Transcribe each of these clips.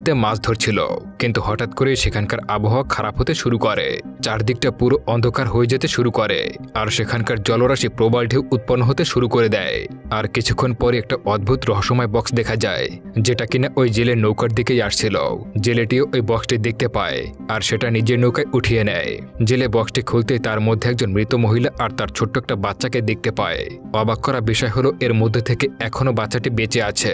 নদীতে মাছ ধরছিল, কিন্তু হঠাৎ করে সেখানকার আবহাওয়া খারাপ হতে শুরু করে। চারদিকটা পুরো অন্ধকার হয়ে যেতে শুরু করে, আর সেখানকার জলরাশি প্রবল ঢেউ উৎপন্ন হতে শুরু করে দেয়। আর কিছুক্ষণ পরে একটা অদ্ভুত রহস্যময় বক্স দেখা যায়, যেটা কিনা ওই জেলের নৌকার দিকেই আসছিল। জেলেটিও ওই বক্সটি দেখতে পায়, আর সেটা নিজের নৌকায় উঠিয়ে নেয়। জেলে বক্সটি খুলতে তার মধ্যে একজন মৃত মহিলা আর তার ছোট্ট একটা বাচ্চাকে দেখতে পায়। অবাক করা বিষয় হলো, এর মধ্যে থেকে এখনো বাচ্চাটি বেঁচে আছে।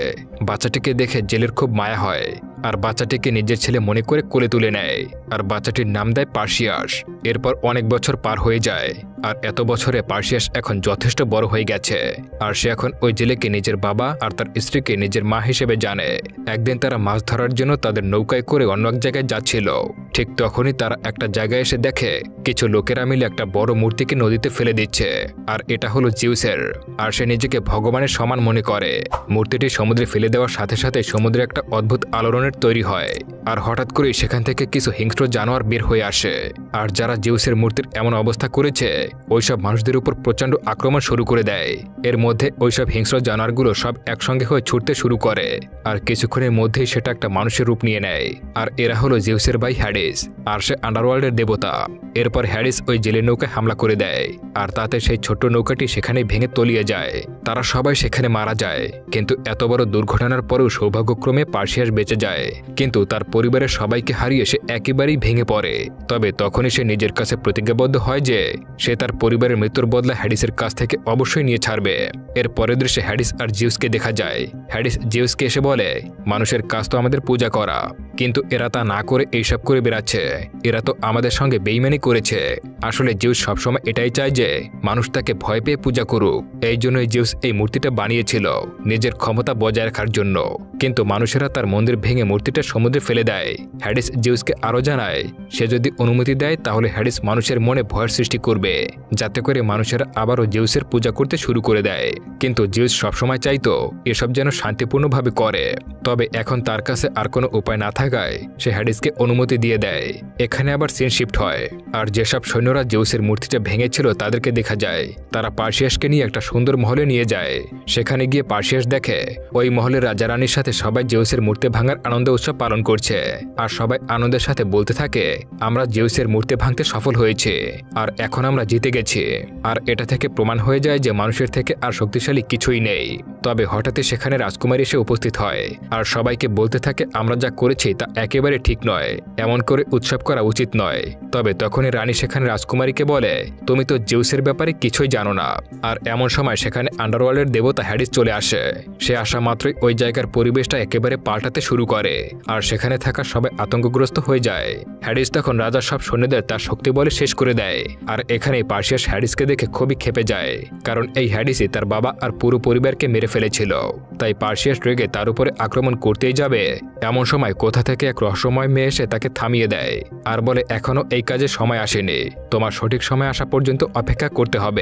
বাচ্চাটিকে দেখে জেলের খুব মায়া হয়, আর বাচ্চাটিকে নিজের ছেলে মনে করে কোলে তুলে নেয়, আর বাচ্চাটির নাম দেয় পার্সিয়াস। এরপর অনেক বছর পার হয়ে যায়, আর এত বছরে পার্সিয়াস এখন যথেষ্ট বড় হয়ে গেছে, আর সে এখন ওই জেলেকে নিজের বাবা আর তার স্ত্রীকে নিজের মা হিসেবে জানে। একদিন তারা মাছ ধরার জন্য তাদের নৌকায় করে অন্য এক জায়গায় যাচ্ছিল। ঠিক তখনই তারা একটা জায়গায় এসে দেখে কিছু লোকেরা মিলে একটা বড় মূর্তিকে নদীতে ফেলে দিচ্ছে, আর এটা হলো জিউসের। আর সে নিজেকে ভগবানের সমান মনে করে। মূর্তিটি সমুদ্রে ফেলে দেওয়ার সাথে সাথে সমুদ্রে একটা অদ্ভুত আলোড়নের তৈরি হয়, আর হঠাৎ করে সেখান থেকে কিছু হিংস্র জানোয়ার বের হয়ে আসে। আর যারা জিউসের মূর্তির এমন অবস্থা করেছে, ওইসব মানুষদের উপর প্রচণ্ড আক্রমণ শুরু করে দেয়। এর মধ্যে ওইসব হিংস্র জানোয়ারগুলো সব একসঙ্গে হয়ে ছুটতে শুরু করে, আর কিছুক্ষণের মধ্যেই সেটা একটা মানুষের রূপ নিয়ে নেয়। আর এরা হলো জিউসের ভাই হ্যাডিস, আর সে আন্ডারওয়ার্ল্ডের দেবতা। এরপর হ্যাডিস ওই জেলের নৌকায় হামলা করে দেয়, আর তাতে সেই ছোট্ট নৌকাটি সেখানে ভেঙে তলিয়ে যায়। তারা সবাই সেখানে মারা যায়, কিন্তু এত বড় দুর্ঘটনার পরেও সৌভাগ্যক্রমে পার্সিয়াস বেঁচে যায়। কিন্তু তার পরিবারের সবাইকে হারিয়ে সে একেবারেই ভেঙে পড়ে। তবে তখনই সে নিজের কাছে প্রতিজ্ঞাবদ্ধ হয় যে সে তার পরিবারের মৃত্যুর বদলা হ্যাডিসের কাছ থেকে অবশ্যই নিয়ে ছাড়বে। এর পরের দৃশ্যে হ্যাডিস আর জিউসকে দেখা যায়। হ্যাডিস জিউসকে এসে বলে, মানুষের কাজ তো আমাদের পূজা করা, কিন্তু এরা তা না করে এইসব করে বেড়াচ্ছে। এরা তো আমাদের সঙ্গে বেইমানি করেছে। আসলে জিউস সবসময় এটাই চায় যে মানুষ তাকে ভয় পেয়ে পূজা করুক। এই জন্যই জিউস এই মূর্তিটা বানিয়েছিল নিজের ক্ষমতা বজায় রাখার জন্য। কিন্তু মানুষেরা তার মন্দির ভেঙে মূর্তিটা সমুদ্রে ফেলে দেয়। হ্যাডিস জিউসকে আরও জানায়, সে যদি অনুমতি দেয় তাহলে হ্যাডিস মানুষের মনে ভয়ের সৃষ্টি করবে, যাতে করে মানুষেরা আবারও জিউসের পূজা করতে শুরু করে দেয়। কিন্তু জিউস সবসময় চাইতো এসব যেন শান্তিপূর্ণভাবে করে। তবে এখন তার কাছে আর কোনো উপায় না থাকায় সে হ্যাডিসকে অনুমতি দিয়ে দেয়। এখানে আবার সিন শিফট হয়, আর যেসব সৈন্যরা জিউসের মূর্তিটা ভেঙেছিল তাদেরকে দেখা যায় তারা পার্সিয়াসকে নিয়ে একটা সুন্দর মহলে নিয়ে যায়। সেখানে গিয়ে পার্সিয়াস দেখে ওই মহলের রাজা রানীর সাথে সবাই জিউসের মূর্তি ভাঙার আনন্দ উৎসব পালন করছে, আর সবাই আনন্দের সাথে বলতে থাকে, আমরা জিউসের মূর্তি ভাঙতে সফল হয়েছে, আর এখন আমরা জিতে গেছি। আর এটা থেকে প্রমাণ হয়ে যায় যে মানুষের থেকে আর শক্তিশালী কিছুই নেই। তবে হঠাৎই সেখানে রাজকুমারী এসে উপস্থিত হয়, আর সবাইকে বলতে থাকে আমরা যা করেছি তা একেবারে ঠিক নয়, এমন করে উৎসব করা উচিত নয়। তবে তখনই রানী সেখানে রাজকুমারীকে বলে, তুমি তো জিউসের ব্যাপারে কিছুই জানো না। আর এমন সময় সেখানে আন্ডারওয়ার্ল্ডের দেবতা হ্যাডিস চলে আসে। সে আসা মাত্রই ওই জায়গার পরিবেশটা একেবারে পাল্টাতে শুরু করে, আর সেখানে থাকা সবাই আতঙ্কগ্রস্ত হয়ে যায়। হ্যাডিস তখন রাজার সব সৈন্যদের তার শক্তি বলে শেষ করে দেয়। আর এখানেই পার্সিয়াস হ্যাডিসকে দেখে খুবই ক্ষেপে যায়, কারণ এই হ্যাডিসই তার বাবা আর পুরো পরিবারকে মেরে ফেলেছিল। তাই পার্সিয়াস রেগে তার উপরে আক্রমণ করতেই যাবে, এমন সময় কোথা থেকে এক রহস্যময় মেয়ে এসে তাকে থামিয়ে দেয়, আর বলে এখনো এই কাজে সময় আসেনি, তোমার সঠিক সময় আসা পর্যন্ত অপেক্ষা করতে হবে।